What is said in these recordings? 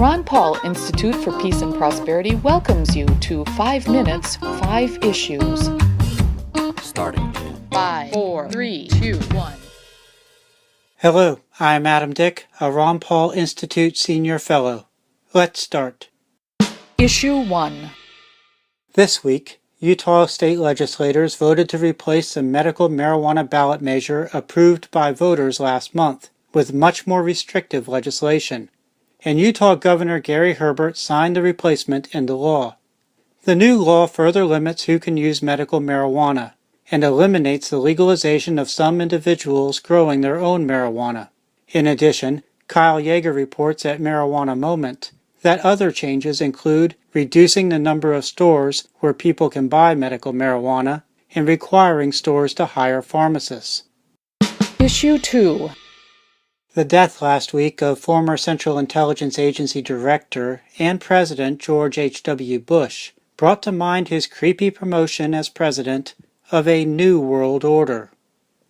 Ron Paul Institute for Peace and Prosperity welcomes you to 5 Minutes, 5 Issues. Starting in 5, 4, 3, 2, 1. Hello, I'm Adam Dick, a Ron Paul Institute Senior Fellow. Let's start. Issue 1. This week, Utah state legislators voted to replace the medical marijuana ballot measure approved by voters last month with much more restrictive legislation, and Utah Governor Gary Herbert signed the replacement into law. The new law further limits who can use medical marijuana and eliminates the legalization of some individuals growing their own marijuana. In addition, Kyle Yeager reports at Marijuana Moment that other changes include reducing the number of stores where people can buy medical marijuana and requiring stores to hire pharmacists. Issue 2. The death last week of former Central Intelligence Agency Director and President George H.W. Bush brought to mind his creepy promotion as president of a new world order.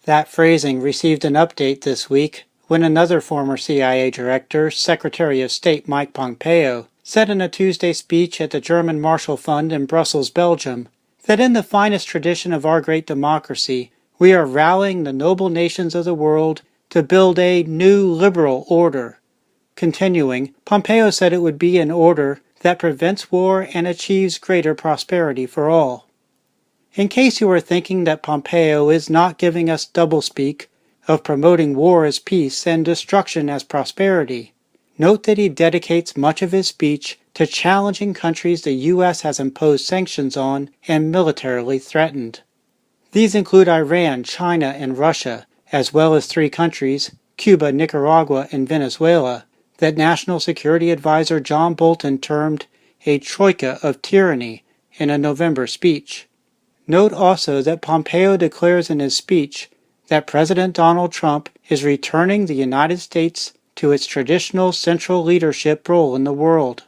That phrasing received an update this week when another former CIA director, Secretary of State Mike Pompeo, said in a Tuesday speech at the German Marshall Fund in Brussels, Belgium, that in the finest tradition of our great democracy, we are rallying the noble nations of the world to build a new liberal order. Continuing, Pompeo said it would be an order that prevents war and achieves greater prosperity for all. In case you are thinking that Pompeo is not giving us doublespeak of promoting war as peace and destruction as prosperity, note that he dedicates much of his speech to challenging countries the U.S. has imposed sanctions on and militarily threatened. These include Iran, China, and Russia, as well as 3 countries, Cuba, Nicaragua, and Venezuela, that National Security Advisor John Bolton termed a troika of tyranny in a November speech. Note also that Pompeo declares in his speech that President Donald Trump is returning the United States to its traditional central leadership role in the world,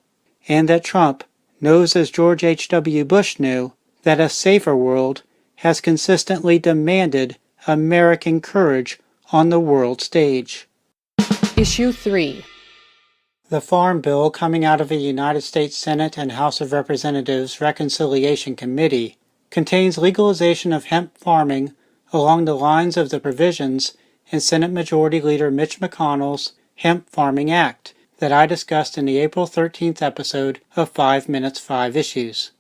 and that Trump knows, as George H.W. Bush knew, that a safer world has consistently demanded American courage on the world stage. Issue 3. The Farm Bill coming out of a United States Senate and House of Representatives Reconciliation Committee contains legalization of hemp farming along the lines of the provisions in Senate Majority Leader Mitch McConnell's Hemp Farming Act that I discussed in the April 13th episode of 5 Minutes 5 Issues.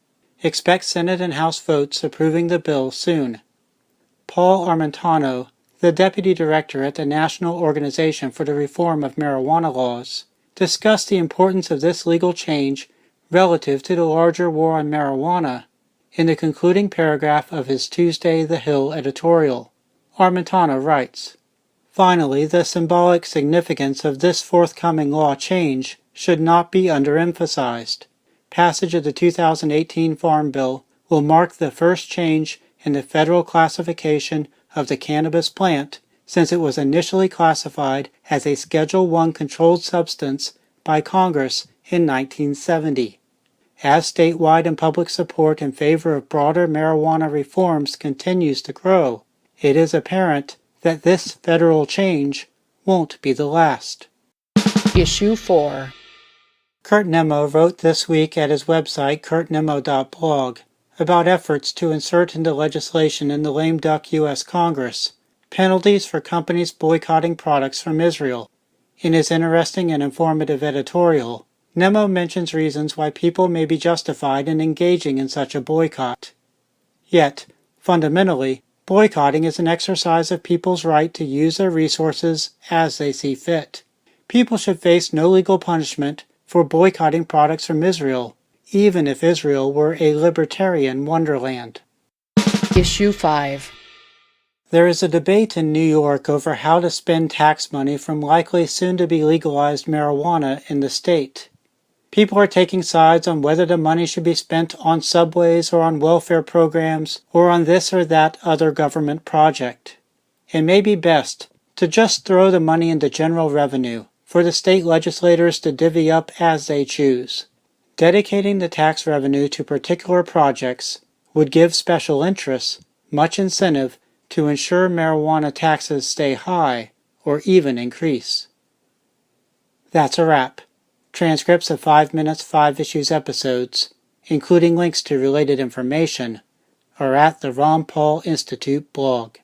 Expect Senate and House votes approving the bill soon. Paul Armentano, the Deputy Director at the National Organization for the Reform of Marijuana Laws, discussed the importance of this legal change relative to the larger war on marijuana in the concluding paragraph of his Tuesday The Hill editorial. Armentano writes, "Finally, the symbolic significance of this forthcoming law change should not be underemphasized. Passage of the 2018 Farm Bill will mark the first change in the federal classification of the cannabis plant since it was initially classified as a Schedule I controlled substance by Congress in 1970. As statewide and public support in favor of broader marijuana reforms continues to grow, it is apparent that this federal change won't be the last." Issue 4. Kurt Nimmo wrote this week at his website kurtnimmo.blog about efforts to insert into legislation in the lame duck U.S. Congress penalties for companies boycotting products from Israel. In his interesting and informative editorial, Nimmo mentions reasons why people may be justified in engaging in such a boycott. Yet, fundamentally, boycotting is an exercise of people's right to use their resources as they see fit. People should face no legal punishment for boycotting products from Israel, even if Israel were a libertarian wonderland. Issue 5. There is a debate in New York over how to spend tax money from likely soon-to-be legalized marijuana in the state. People are taking sides on whether the money should be spent on subways or on welfare programs or on this or that other government project. It may be best to just throw the money into general revenue for the state legislators to divvy up as they choose. Dedicating the tax revenue to particular projects would give special interests much incentive to ensure marijuana taxes stay high or even increase. That's a wrap. Transcripts of 5 Minutes, 5 Issues episodes, including links to related information, are at the Ron Paul Institute blog.